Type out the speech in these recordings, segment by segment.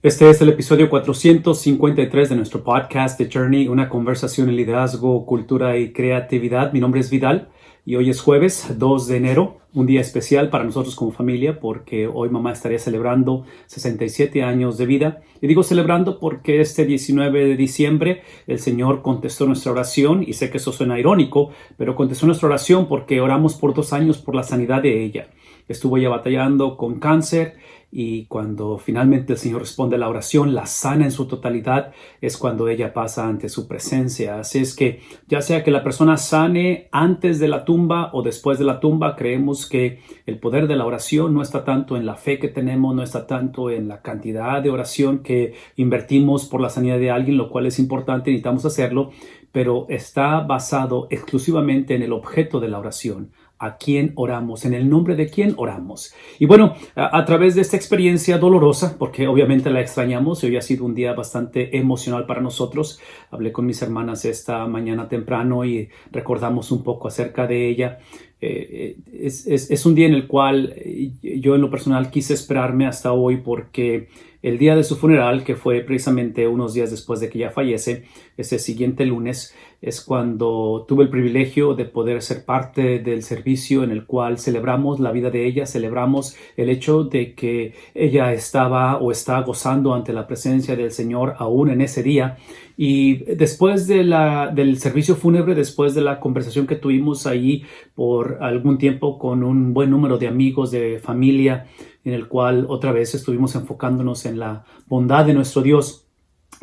Este es el episodio 453 de nuestro podcast The Journey, una conversación en liderazgo, cultura y creatividad. Mi nombre es Vidal y hoy es jueves 2 de enero, un día especial para nosotros como familia porque hoy mamá estaría celebrando 67 años de vida. Y digo celebrando porque este 19 de diciembre el Señor contestó nuestra oración y sé que eso suena irónico, pero contestó nuestra oración porque oramos por 2 años por la sanidad de ella. Estuvo ya batallando con cáncer y cuando finalmente el Señor responde a la oración, la sana en su totalidad, es cuando ella pasa ante su presencia. Así es que ya sea que la persona sane antes de la tumba o después de la tumba, creemos que el poder de la oración no está tanto en la fe que tenemos, no está tanto en la cantidad de oración que invertimos por la sanidad de alguien, lo cual es importante, necesitamos hacerlo, pero está basado exclusivamente en el objeto de la oración. ¿A quién oramos? ¿En el nombre de quién oramos? Y bueno, a través de esta experiencia dolorosa, porque obviamente la extrañamos, y hoy ha sido un día bastante emocional para nosotros. Hablé con mis hermanas esta mañana temprano y recordamos un poco acerca de ella. Es un día en el cual yo en lo personal quise esperarme hasta hoy porque el día de su funeral, que fue precisamente unos días después de que ella fallece, ese siguiente lunes, es cuando tuve el privilegio de poder ser parte del servicio en el cual celebramos la vida de ella, celebramos el hecho de que ella estaba o está gozando ante la presencia del Señor aún en ese día. Y después del servicio fúnebre, después de la conversación que tuvimos ahí por algún tiempo con un buen número de amigos, de familia, en el cual otra vez estuvimos enfocándonos en la bondad de nuestro Dios,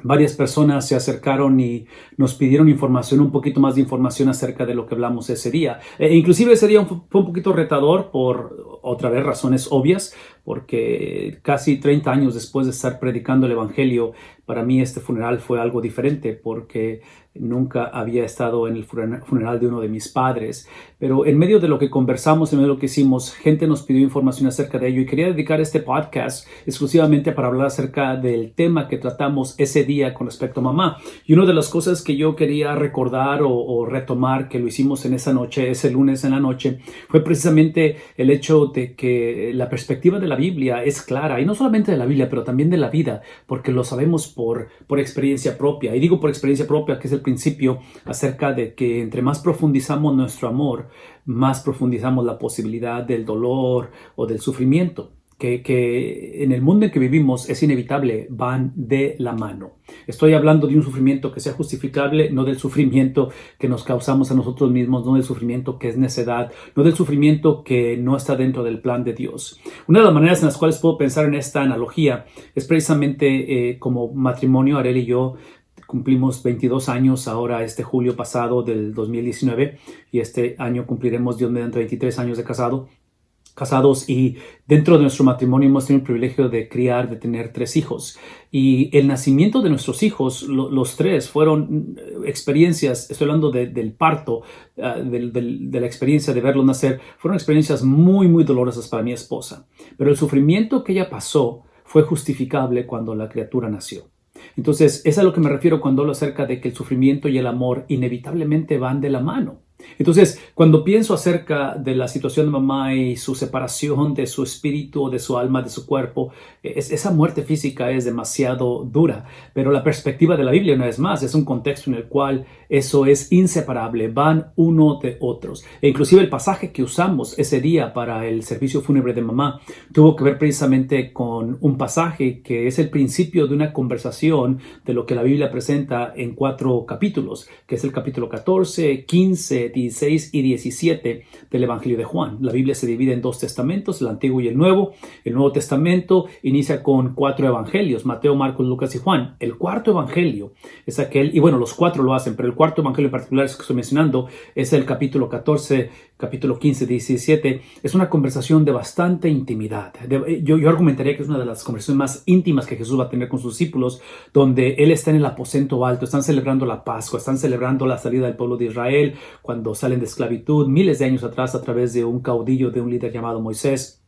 varias personas se acercaron y nos pidieron información, un poquito más de información acerca de lo que hablamos ese día. Inclusive ese día fue un poquito retador por, otra vez, razones obvias, porque casi 30 años después de estar predicando el Evangelio, para mí este funeral fue algo diferente porque nunca había estado en el funeral de uno de mis padres. Pero en medio de lo que conversamos, en medio de lo que hicimos, gente nos pidió información acerca de ello y quería dedicar este podcast exclusivamente para hablar acerca del tema que tratamos ese día con respecto a mamá. Y una de las cosas que yo quería recordar o retomar que lo hicimos en esa noche, ese lunes en la noche, fue precisamente el hecho de que la perspectiva de la Biblia es clara, y no solamente de la Biblia, pero también de la vida, porque lo sabemos por experiencia propia. Y digo por experiencia propia, que es el principio acerca de que entre más profundizamos nuestro amor, más profundizamos la posibilidad del dolor o del sufrimiento. Que en el mundo en que vivimos es inevitable, van de la mano. Estoy hablando de un sufrimiento que sea justificable, no del sufrimiento que nos causamos a nosotros mismos, no del sufrimiento que es necedad, no del sufrimiento que no está dentro del plan de Dios. Una de las maneras en las cuales puedo pensar en esta analogía es precisamente como matrimonio. Arely y yo cumplimos 22 años ahora este julio pasado del 2019 y este año cumpliremos, Dios mediante, 23 años de casados, y dentro de nuestro matrimonio hemos tenido el privilegio de criar, de tener 3 hijos. Y el nacimiento de nuestros hijos, los 3, fueron experiencias, estoy hablando del parto, de la experiencia de verlos nacer, fueron experiencias muy, muy dolorosas para mi esposa. Pero el sufrimiento que ella pasó fue justificable cuando la criatura nació. Entonces, es a lo que me refiero cuando hablo acerca de que el sufrimiento y el amor inevitablemente van de la mano. Entonces, cuando pienso acerca de la situación de mamá y su separación de su espíritu, de su alma, de su cuerpo, esa muerte física es demasiado dura, pero la perspectiva de la Biblia, una vez más, es un contexto en el cual eso es inseparable, van uno de otros. E inclusive el pasaje que usamos ese día para el servicio fúnebre de mamá tuvo que ver precisamente con un pasaje que es el principio de una conversación de lo que la Biblia presenta en 4 capítulos, que es el capítulo 14, 15, 16 y 17 del Evangelio de Juan. La Biblia se divide en 2 testamentos, el Antiguo y el Nuevo. El Nuevo Testamento inicia con 4 evangelios, Mateo, Marcos, Lucas y Juan. El 4º evangelio es aquel, y bueno, los 4 lo hacen, pero el 4º evangelio en particular, es que estoy mencionando, es el capítulo 14, capítulo 15, 17. Es una conversación de bastante intimidad. Yo argumentaría que es una de las conversaciones más íntimas que Jesús va a tener con sus discípulos, donde Él está en el aposento alto, están celebrando la Pascua, están celebrando la salida del pueblo de Israel, cuando salen de esclavitud miles de años atrás a través de un caudillo, de un líder llamado Moisés.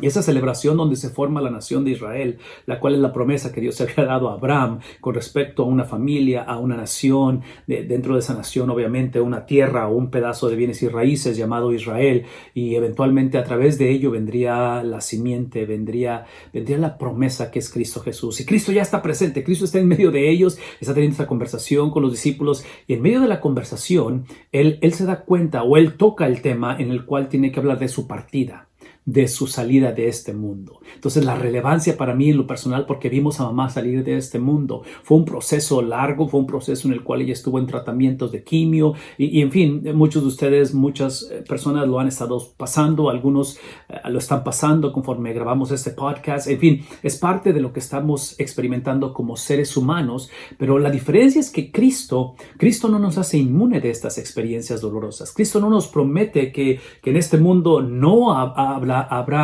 Y esa celebración donde se forma la nación de Israel, la cual es la promesa que Dios había dado a Abraham con respecto a una familia, a una nación, dentro de esa nación obviamente una tierra o un pedazo de bienes y raíces llamado Israel, y eventualmente a través de ello vendría la simiente, vendría la promesa que es Cristo Jesús. Y Cristo ya está presente, Cristo está en medio de ellos, está teniendo esta conversación con los discípulos, y en medio de la conversación él se da cuenta, o él toca el tema en el cual tiene que hablar de su partida, de su salida de este mundo. Entonces la relevancia para mí en lo personal, porque vimos a mamá salir de este mundo, fue un proceso largo, fue un proceso en el cual ella estuvo en tratamientos de quimio y en fin, muchos de ustedes, muchas personas lo han estado pasando, algunos lo están pasando conforme grabamos este podcast. En fin, es parte de lo que estamos experimentando como seres humanos, pero la diferencia es que Cristo no nos hace inmune de estas experiencias dolorosas. Cristo no nos promete que en este mundo no habrá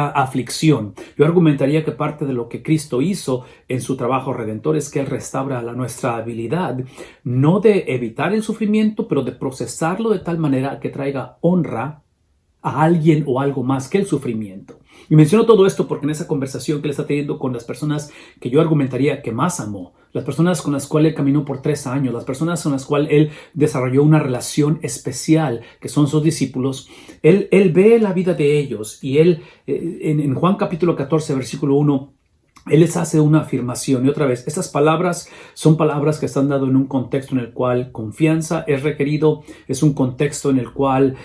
aflicción. Yo argumentaría que parte de lo que Cristo hizo en su trabajo redentor es que Él restaura nuestra habilidad, no de evitar el sufrimiento, pero de procesarlo de tal manera que traiga honra a alguien o algo más que el sufrimiento. Y menciono todo esto porque en esa conversación que él está teniendo con las personas que yo argumentaría que más amó, las personas con las cuales él caminó por 3 años, las personas con las cuales él desarrolló una relación especial, que son sus discípulos, él ve la vida de ellos y él, en Juan capítulo 14, versículo 1, él les hace una afirmación y otra vez, estas palabras son palabras que están dadas en un contexto en el cual confianza es requerido, es un contexto en el cual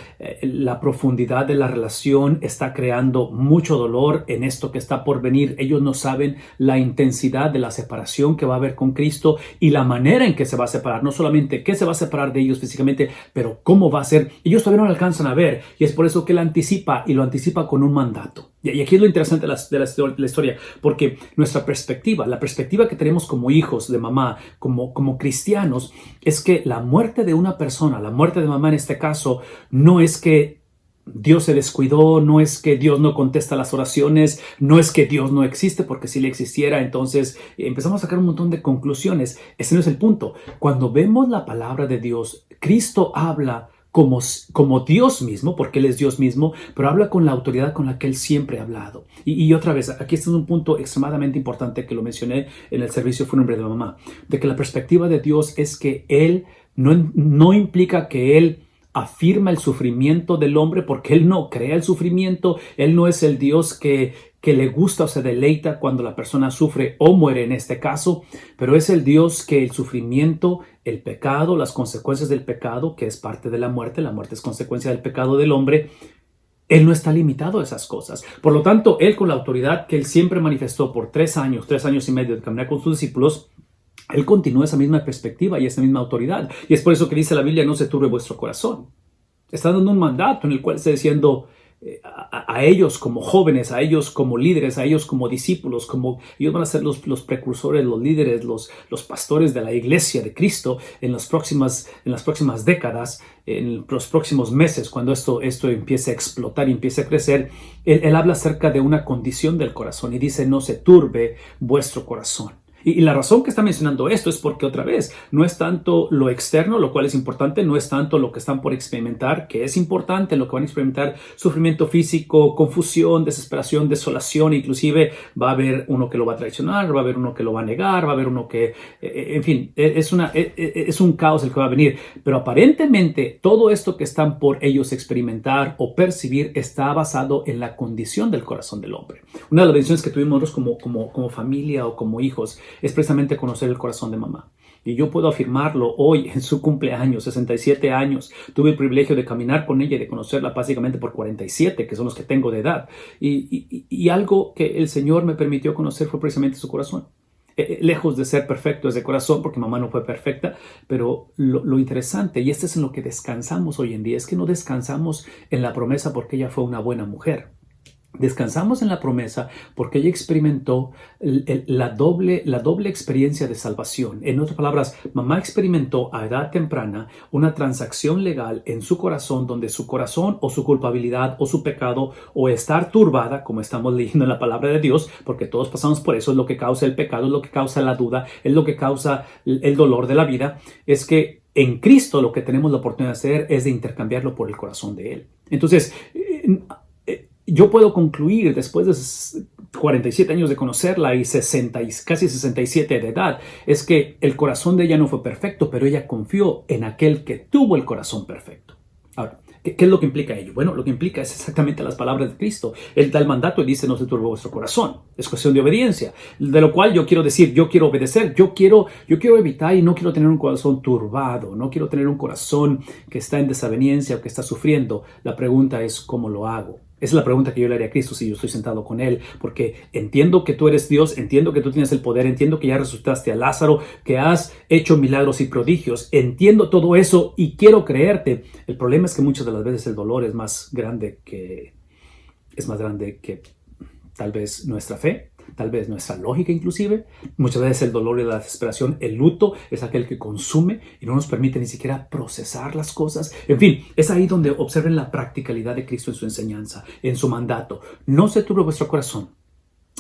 la profundidad de la relación está creando mucho dolor en esto que está por venir. Ellos no saben la intensidad de la separación que va a haber con Cristo y la manera en que se va a separar, no solamente qué se va a separar de ellos físicamente, pero cómo va a ser. Ellos todavía no lo alcanzan a ver y es por eso que él anticipa y lo anticipa con un mandato. Y aquí es lo interesante de la historia, porque nuestra perspectiva, la perspectiva que tenemos como hijos de mamá, como cristianos, es que la muerte de una persona, la muerte de mamá en este caso, no es que Dios se descuidó, no es que Dios no contesta las oraciones, no es que Dios no existe, porque si le existiera, entonces empezamos a sacar un montón de conclusiones. Ese no es el punto. Cuando vemos la palabra de Dios, Cristo habla como Dios mismo, porque Él es Dios mismo, pero habla con la autoridad con la que Él siempre ha hablado. Y otra vez, aquí este es un punto extremadamente importante que lo mencioné en el servicio fúnebre de mamá, de que la perspectiva de Dios es que Él no implica que Él afirma el sufrimiento del hombre, porque Él no crea el sufrimiento. Él no es el Dios que le gusta o se deleita cuando la persona sufre o muere en este caso, pero es el Dios que el sufrimiento, el pecado, las consecuencias del pecado, que es parte de la muerte es consecuencia del pecado del hombre, Él no está limitado a esas cosas. Por lo tanto, Él, con la autoridad que Él siempre manifestó por 3 años y medio de caminar con sus discípulos, Él continúa esa misma perspectiva y esa misma autoridad. Y es por eso que dice la Biblia, no se turbe vuestro corazón. Está dando un mandato en el cual está diciendo a ellos como jóvenes, a ellos como líderes, a ellos como discípulos, como ellos van a ser los precursores, los líderes, los pastores de la iglesia de Cristo en las próximas décadas, en los próximos meses, cuando esto empiece a explotar y empiece a crecer. Él habla acerca de una condición del corazón y dice, no se turbe vuestro corazón. Y la razón que está mencionando esto es porque, otra vez, no es tanto lo externo, lo cual es importante, no es tanto lo que están por experimentar, que es importante, lo que van a experimentar, sufrimiento físico, confusión, desesperación, desolación, inclusive va a haber uno que lo va a traicionar, va a haber uno que lo va a negar, va a haber uno que, en fin, es un caos el que va a venir. Pero aparentemente todo esto que están por ellos experimentar o percibir está basado en la condición del corazón del hombre. Una de las bendiciones que tuvimos nosotros como familia o como hijos es precisamente conocer el corazón de mamá. Y yo puedo afirmarlo hoy en su cumpleaños, 67 años. Tuve el privilegio de caminar con ella y de conocerla básicamente por 47, que son los que tengo de edad. Y algo que el Señor me permitió conocer fue precisamente su corazón. Lejos de ser perfecto ese corazón, porque mamá no fue perfecta, pero lo interesante, y este es en lo que descansamos hoy en día, es que no descansamos en la promesa porque ella fue una buena mujer. Descansamos en la promesa porque ella experimentó la doble experiencia de salvación. En otras palabras, mamá experimentó a edad temprana una transacción legal en su corazón, donde su corazón o su culpabilidad o su pecado o estar turbada, como estamos leyendo en la palabra de Dios, porque todos pasamos por eso, es lo que causa el pecado, es lo que causa la duda, es lo que causa el dolor de la vida, es que en Cristo lo que tenemos la oportunidad de hacer es de intercambiarlo por el corazón de Él. Entonces, yo puedo concluir después de 47 años de conocerla y casi 67 de edad, es que el corazón de ella no fue perfecto, pero ella confió en aquel que tuvo el corazón perfecto. Ahora, ¿qué es lo que implica ello? Bueno, lo que implica es exactamente las palabras de Cristo. Él da el mandato y dice: no se turbe vuestro corazón. Es cuestión de obediencia. De lo cual yo quiero decir, yo quiero obedecer, yo quiero evitar y no quiero tener un corazón turbado, no quiero tener un corazón que está en desaveniencia o que está sufriendo. La pregunta es: ¿cómo lo hago? Esa es la pregunta que yo le haría a Cristo si yo estoy sentado con Él, porque entiendo que tú eres Dios, entiendo que tú tienes el poder, entiendo que ya resucitaste a Lázaro, que has hecho milagros y prodigios, entiendo todo eso y quiero creerte. El problema es que muchas de las veces el dolor es más grande que tal vez nuestra fe, tal vez nuestra lógica inclusive. Muchas veces el dolor y la desesperación, el luto, es aquel que consume y no nos permite ni siquiera procesar las cosas. En fin, es ahí donde observen la practicalidad de Cristo en su enseñanza, en su mandato. No se turbe vuestro corazón.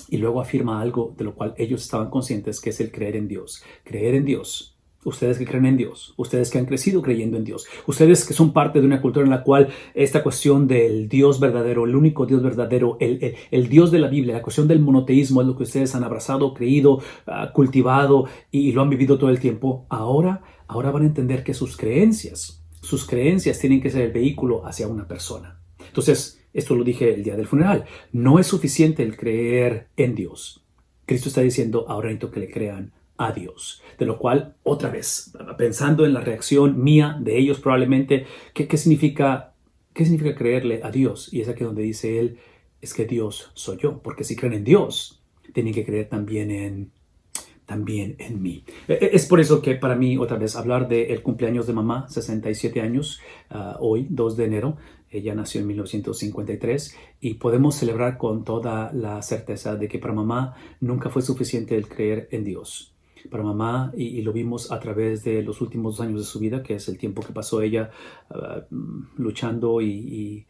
Y luego afirma algo de lo cual ellos estaban conscientes, que es el creer en Dios. Creer en Dios. Ustedes que creen en Dios, ustedes que han crecido creyendo en Dios, ustedes que son parte de una cultura en la cual esta cuestión del Dios verdadero, el único Dios verdadero, el Dios de la Biblia, la cuestión del monoteísmo es lo que ustedes han abrazado, creído, cultivado y lo han vivido todo el tiempo. Ahora van a entender que sus creencias tienen que ser el vehículo hacia una persona. Entonces, esto lo dije el día del funeral, no es suficiente el creer en Dios. Cristo está diciendo: ahora necesito que le crean a Dios. De lo cual, otra vez, pensando en la reacción mía, de ellos probablemente, ¿qué significa creerle a Dios? Y es aquí donde dice él: es que Dios soy yo. Porque si creen en Dios, tienen que creer también en mí. Es por eso que para mí, otra vez, hablar del cumpleaños de mamá, 67 años, hoy, 2 de enero, ella nació en 1953 y podemos celebrar con toda la certeza de que para mamá nunca fue suficiente el creer en Dios. Para mamá, y lo vimos a través de los últimos 2 años de su vida, que es el tiempo que pasó ella luchando y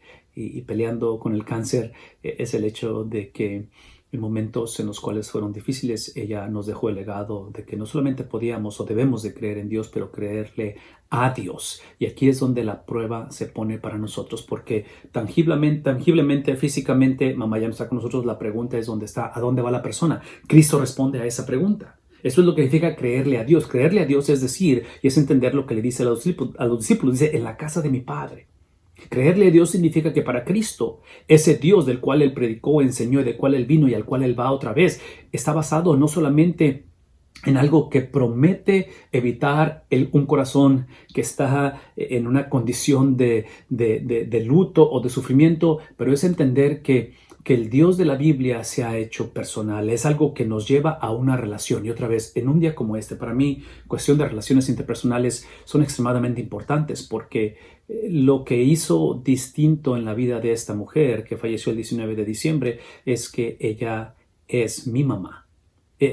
peleando con el cáncer, es el hecho de que en momentos en los cuales fueron difíciles, ella nos dejó el legado de que no solamente podíamos o debemos de creer en Dios, pero creerle a Dios. Y aquí es donde la prueba se pone para nosotros, porque tangiblemente, físicamente, mamá ya no está con nosotros. La pregunta es: ¿dónde está? ¿A dónde va la persona? Cristo responde a esa pregunta. Eso es lo que significa creerle a Dios. Creerle a Dios es decir, y es entender lo que le dice a los discípulos. Dice: en la casa de mi Padre. Creerle a Dios significa que para Cristo, ese Dios del cual Él predicó, enseñó, del cual Él vino y al cual Él va otra vez, está basado no solamente en algo que promete evitar un corazón que está en una condición de luto o de sufrimiento, pero es entender que el Dios de la Biblia se ha hecho personal. Es algo que nos lleva a una relación. Y otra vez, en un día como este, para mí, cuestión de relaciones interpersonales son extremadamente importantes, porque lo que hizo distinto en la vida de esta mujer que falleció el 19 de diciembre es que ella es mi mamá.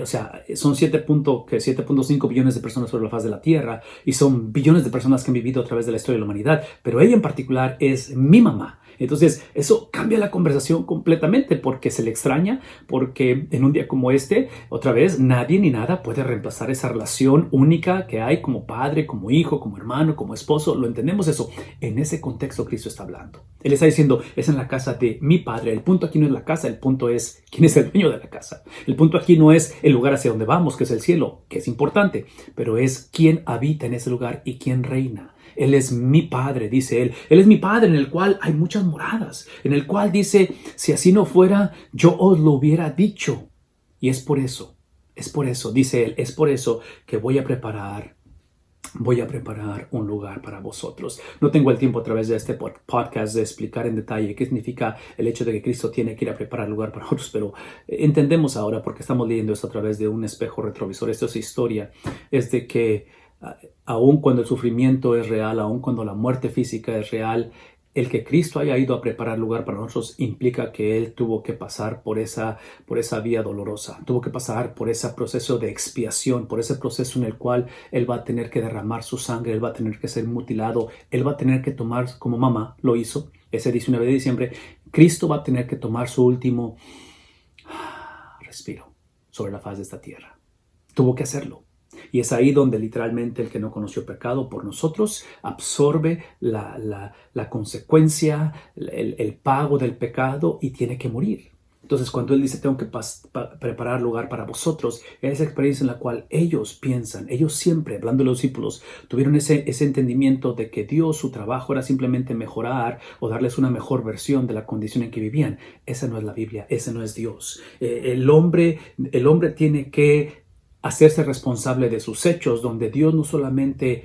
O sea, son 7.5 billones de personas sobre la faz de la Tierra y son billones de personas que han vivido a través de la historia de la humanidad, pero ella en particular es mi mamá. Entonces, eso cambia la conversación completamente, porque se le extraña, porque en un día como este, otra vez, nadie ni nada puede reemplazar esa relación única que hay como padre, como hijo, como hermano, como esposo. Lo entendemos eso. En ese contexto Cristo está hablando. Él está diciendo: es en la casa de mi Padre. El punto aquí no es la casa, el punto es quién es el dueño de la casa. El punto aquí no es el lugar hacia donde vamos, que es el cielo, que es importante, pero es quién habita en ese lugar y quién reina. Él es mi Padre, dice él. Él es mi Padre, en el cual hay muchas moradas, en el cual dice: si así no fuera, yo os lo hubiera dicho. Y es por eso, dice él, es por eso que voy a preparar un lugar para vosotros. No tengo el tiempo a través de este podcast de explicar en detalle qué significa el hecho de que Cristo tiene que ir a preparar lugar para otros, pero entendemos ahora, porque estamos leyendo esto a través de un espejo retrovisor. Esto es historia, es de que aun cuando el sufrimiento es real, aun cuando la muerte física es real, el que Cristo haya ido a preparar lugar para nosotros implica que Él tuvo que pasar por esa vía dolorosa, tuvo que pasar por ese proceso de expiación, por ese proceso en el cual Él va a tener que derramar su sangre, Él va a tener que ser mutilado, Él va a tener que tomar, como mamá lo hizo ese 19 de diciembre, Cristo va a tener que tomar su último respiro sobre la faz de esta tierra. Tuvo que hacerlo. Y es ahí donde literalmente el que no conoció pecado por nosotros absorbe la consecuencia, el pago del pecado y tiene que morir. Entonces, cuando Él dice, tengo que preparar lugar para vosotros, es esa experiencia en la cual ellos piensan, ellos siempre, hablando de los discípulos, tuvieron ese entendimiento de que Dios, su trabajo era simplemente mejorar o darles una mejor versión de la condición en que vivían. Esa no es la Biblia, ese no es Dios. El hombre tiene que hacerse responsable de sus hechos, donde Dios no solamente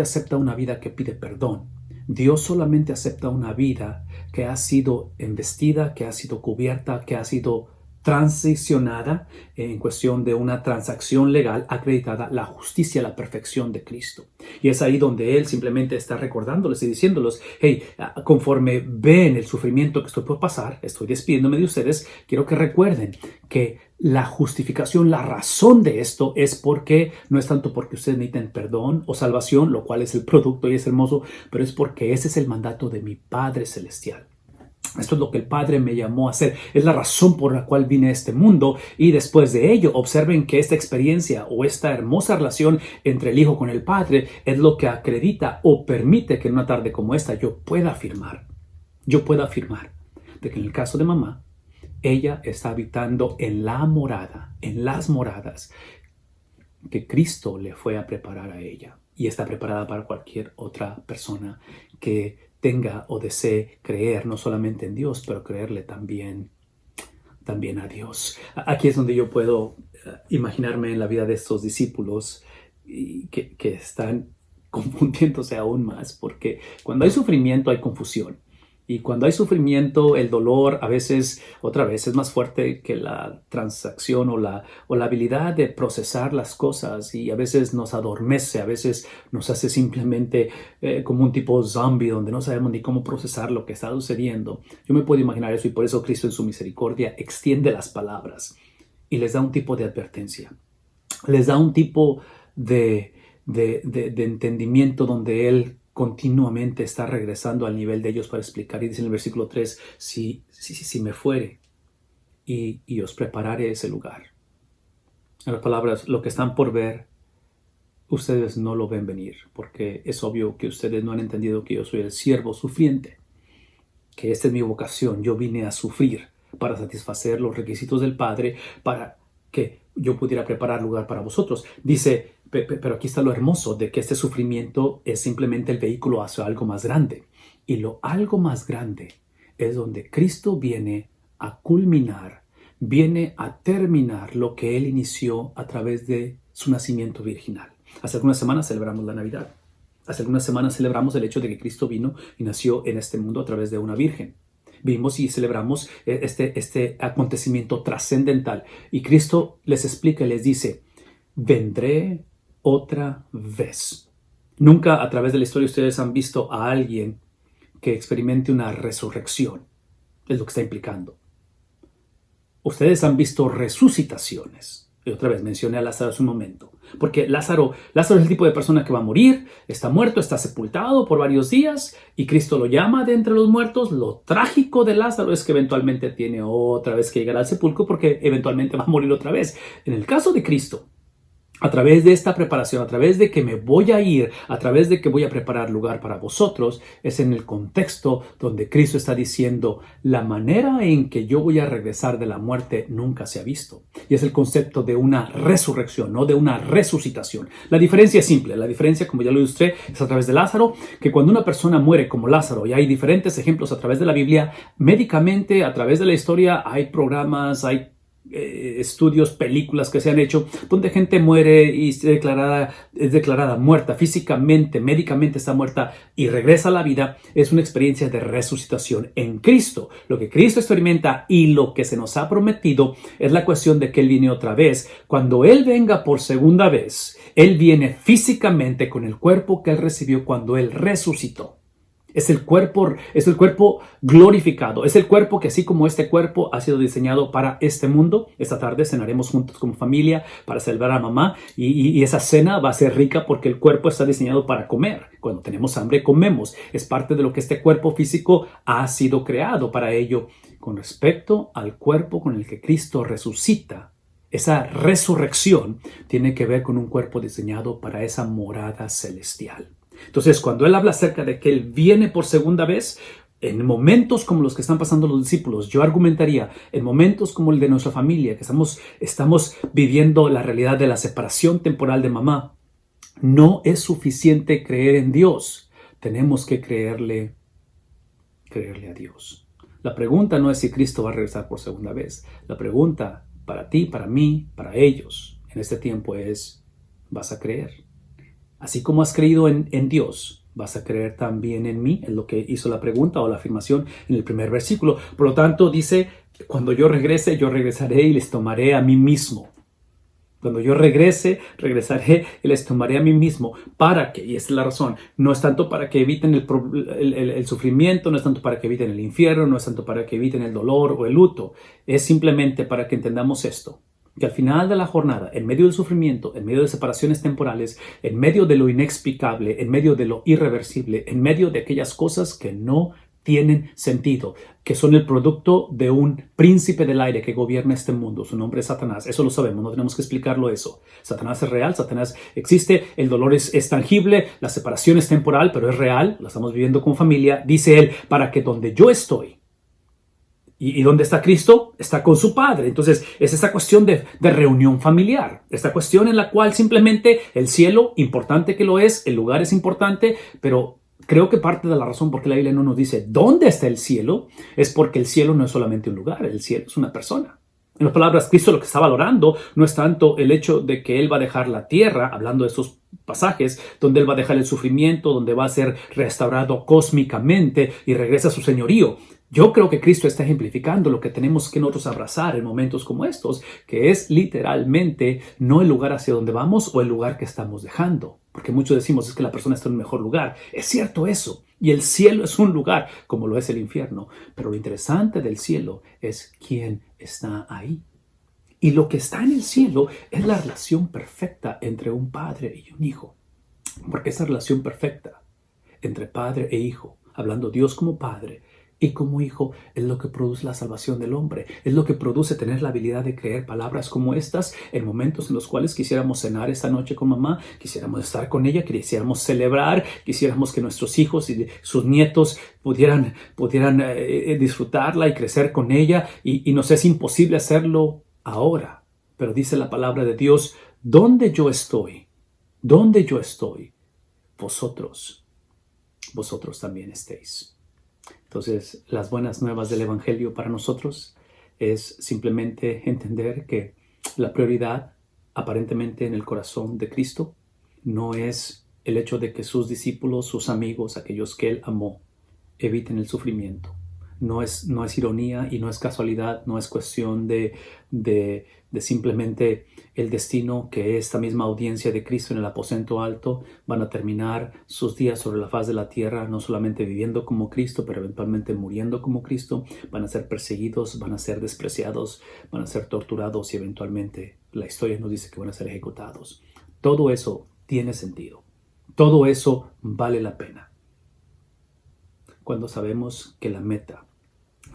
acepta una vida que pide perdón. Dios solamente acepta una vida que ha sido embestida, que ha sido cubierta, que ha sido transicionada en cuestión de una transacción legal acreditada, la justicia, la perfección de Cristo. Y es ahí donde Él simplemente está recordándoles y diciéndoles, hey, conforme ven el sufrimiento que estoy por pasar, estoy despidiéndome de ustedes, quiero que recuerden que la justificación, la razón de esto es porque no es tanto porque ustedes necesiten perdón o salvación, lo cual es el producto y es hermoso, pero es porque ese es el mandato de mi Padre Celestial. Esto es lo que el Padre me llamó a hacer. Es la razón por la cual vine a este mundo. Y después de ello, observen que esta experiencia o esta hermosa relación entre el Hijo con el Padre es lo que acredita o permite que en una tarde como esta yo pueda afirmar de que en el caso de mamá, ella está habitando en la morada, en las moradas que Cristo le fue a preparar a ella. Y está preparada para cualquier otra persona que tenga o desee creer no solamente en Dios, pero creerle también a Dios. Aquí es donde yo puedo imaginarme en la vida de estos discípulos que están confundiéndose aún más, porque cuando hay sufrimiento hay confusión. Y cuando hay sufrimiento, el dolor a veces, otra vez, es más fuerte que la transacción o la habilidad de procesar las cosas, y a veces nos adormece, a veces nos hace simplemente como un tipo zombie donde no sabemos ni cómo procesar lo que está sucediendo. Yo me puedo imaginar eso, y por eso Cristo en su misericordia extiende las palabras y les da un tipo de advertencia. Les da un tipo de entendimiento donde Él continuamente está regresando al nivel de ellos para explicar. Y dice en el versículo 3, si me fuere y os prepararé ese lugar. En las palabras, lo que están por ver, ustedes no lo ven venir, porque es obvio que ustedes no han entendido que yo soy el siervo sufriente, que esta es mi vocación. Yo vine a sufrir para satisfacer los requisitos del Padre, para que yo pudiera preparar lugar para vosotros. Dice, pero aquí está lo hermoso de que este sufrimiento es simplemente el vehículo hacia algo más grande. Y lo algo más grande es donde Cristo viene a culminar, viene a terminar lo que Él inició a través de su nacimiento virginal. Hace algunas semanas celebramos la Navidad. Hace algunas semanas celebramos el hecho de que Cristo vino y nació en este mundo a través de una virgen. Vimos y celebramos este acontecimiento trascendental. Y Cristo les explica y les dice, vendré otra vez. Nunca a través de la historia ustedes han visto a alguien que experimente una resurrección. Es lo que está implicando. Ustedes han visto resucitaciones. Y otra vez mencioné a Lázaro hace un momento. Porque Lázaro es el tipo de persona que va a morir, está muerto, está sepultado por varios días y Cristo lo llama de entre los muertos. Lo trágico de Lázaro es que eventualmente tiene otra vez que llegar al sepulcro porque eventualmente va a morir otra vez. En el caso de Cristo, a través de esta preparación, a través de que me voy a ir, a través de que voy a preparar lugar para vosotros, es en el contexto donde Cristo está diciendo, la manera en que yo voy a regresar de la muerte nunca se ha visto. Y es el concepto de una resurrección, no de una resucitación. La diferencia es simple. La diferencia, como ya lo ilustré, es a través de Lázaro, que cuando una persona muere como Lázaro, y hay diferentes ejemplos a través de la Biblia, médicamente, a través de la historia, hay programas, hay estudios, películas que se han hecho donde gente muere y es declarada muerta físicamente, médicamente está muerta y regresa a la vida. Es una experiencia de resucitación en Cristo. Lo que Cristo experimenta y lo que se nos ha prometido es la cuestión de que Él viene otra vez. Cuando Él venga por segunda vez, Él viene físicamente con el cuerpo que Él recibió cuando Él resucitó. Es el cuerpo glorificado. Es el cuerpo que, así como este cuerpo ha sido diseñado para este mundo. Esta tarde cenaremos juntos como familia para celebrar a mamá. Y esa cena va a ser rica porque el cuerpo está diseñado para comer. Cuando tenemos hambre, comemos. Es parte de lo que este cuerpo físico ha sido creado para ello. Con respecto al cuerpo con el que Cristo resucita, esa resurrección tiene que ver con un cuerpo diseñado para esa morada celestial. Entonces, cuando él habla acerca de que él viene por segunda vez, en momentos como los que están pasando los discípulos, yo argumentaría, en momentos como el de nuestra familia, que estamos viviendo la realidad de la separación temporal de mamá, no es suficiente creer en Dios. Tenemos que creerle a Dios. La pregunta no es si Cristo va a regresar por segunda vez. La pregunta para ti, para mí, para ellos en este tiempo es, ¿vas a creer? Así como has creído en Dios, ¿vas a creer también en mí? Es lo que hizo la pregunta o la afirmación en el primer versículo. Por lo tanto, dice, cuando yo regrese, yo regresaré y les tomaré a mí mismo. Cuando yo regrese, regresaré y les tomaré a mí mismo. ¿Para qué? Y esa es la razón. No es tanto para que eviten el sufrimiento, no es tanto para que eviten el infierno, no es tanto para que eviten el dolor o el luto. Es simplemente para que entendamos esto. Que al final de la jornada, en medio del sufrimiento, en medio de separaciones temporales, en medio de lo inexplicable, en medio de lo irreversible, en medio de aquellas cosas que no tienen sentido, que son el producto de un príncipe del aire que gobierna este mundo. Su nombre es Satanás. Eso lo sabemos, no tenemos que explicarlo eso. Satanás es real, Satanás existe, el dolor es tangible, la separación es temporal, pero es real, la estamos viviendo con familia. Dice él, para que donde yo estoy, ¿y dónde está Cristo? Está con su Padre. Entonces, es esta cuestión de reunión familiar. Esta cuestión en la cual simplemente el cielo, importante que lo es, el lugar es importante, pero creo que parte de la razón por qué la Biblia no nos dice dónde está el cielo es porque el cielo no es solamente un lugar, el cielo es una persona. En otras palabras, Cristo lo que está valorando no es tanto el hecho de que Él va a dejar la tierra, hablando de esos pasajes, donde Él va a dejar el sufrimiento, donde va a ser restaurado cósmicamente y regresa a su señorío. Yo creo que Cristo está ejemplificando lo que tenemos que nosotros abrazar en momentos como estos, que es literalmente no el lugar hacia donde vamos o el lugar que estamos dejando. Porque muchos decimos es que la persona está en un mejor lugar. Es cierto eso. Y el cielo es un lugar como lo es el infierno. Pero lo interesante del cielo es quién está ahí. Y lo que está en el cielo es la relación perfecta entre un padre y un hijo. Porque esa relación perfecta entre padre e hijo, hablando Dios como padre y como hijo, es lo que produce la salvación del hombre. Es lo que produce tener la habilidad de creer palabras como estas en momentos en los cuales quisiéramos cenar esta noche con mamá, quisiéramos estar con ella, quisiéramos celebrar, quisiéramos que nuestros hijos y sus nietos pudieran disfrutarla y crecer con ella. Y nos es imposible hacerlo ahora. Pero dice la palabra de Dios, donde yo estoy, vosotros también estéis. Entonces, las buenas nuevas del Evangelio para nosotros es simplemente entender que la prioridad aparentemente en el corazón de Cristo no es el hecho de que sus discípulos, sus amigos, aquellos que Él amó, eviten el sufrimiento. No es ironía y no es casualidad, no es cuestión de simplemente el destino que esta misma audiencia de Cristo en el aposento alto van a terminar sus días sobre la faz de la tierra, no solamente viviendo como Cristo, pero eventualmente muriendo como Cristo, van a ser perseguidos, van a ser despreciados, van a ser torturados y eventualmente la historia nos dice que van a ser ejecutados. Todo eso tiene sentido, todo eso vale la pena. Cuando sabemos que la meta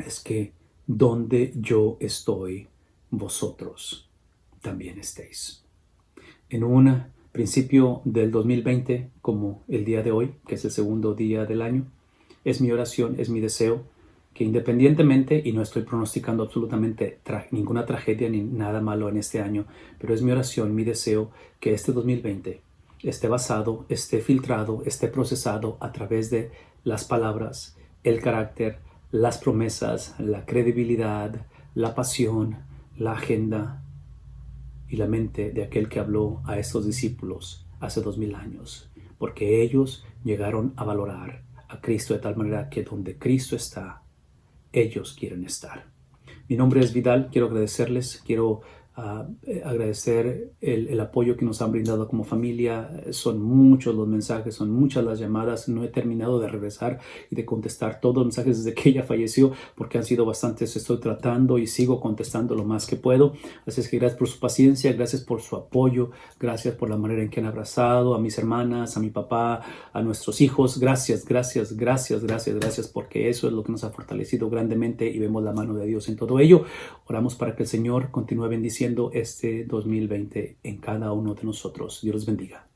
es que donde yo estoy, vosotros también estéis. En un principio del 2020, como el día de hoy, que es el segundo día del año, es mi oración, es mi deseo, que independientemente, y no estoy pronosticando absolutamente ninguna tragedia ni nada malo en este año, pero es mi oración, mi deseo, que este 2020 esté basado, esté filtrado, esté procesado a través de las palabras, el carácter, las promesas, la credibilidad, la pasión, la agenda y la mente de aquel que habló a estos discípulos hace 2000 años, porque ellos llegaron a valorar a Cristo de tal manera que donde Cristo está, ellos quieren estar. Mi nombre es Vidal, quiero agradecerles, quiero agradecer el apoyo que nos han brindado como familia. Son muchos los mensajes, son muchas las llamadas. No he terminado de regresar y de contestar todos los mensajes desde que ella falleció, porque han sido bastantes. Estoy tratando y sigo contestando lo más que puedo. Así es que gracias por su paciencia, gracias por su apoyo, gracias por la manera en que han abrazado a mis hermanas, a mi papá, a nuestros hijos. Gracias, porque eso es lo que nos ha fortalecido grandemente y vemos la mano de Dios en todo ello. Oramos para que el Señor continúe bendiciendo bendiciendo este 2020 en cada uno de nosotros. Dios los bendiga.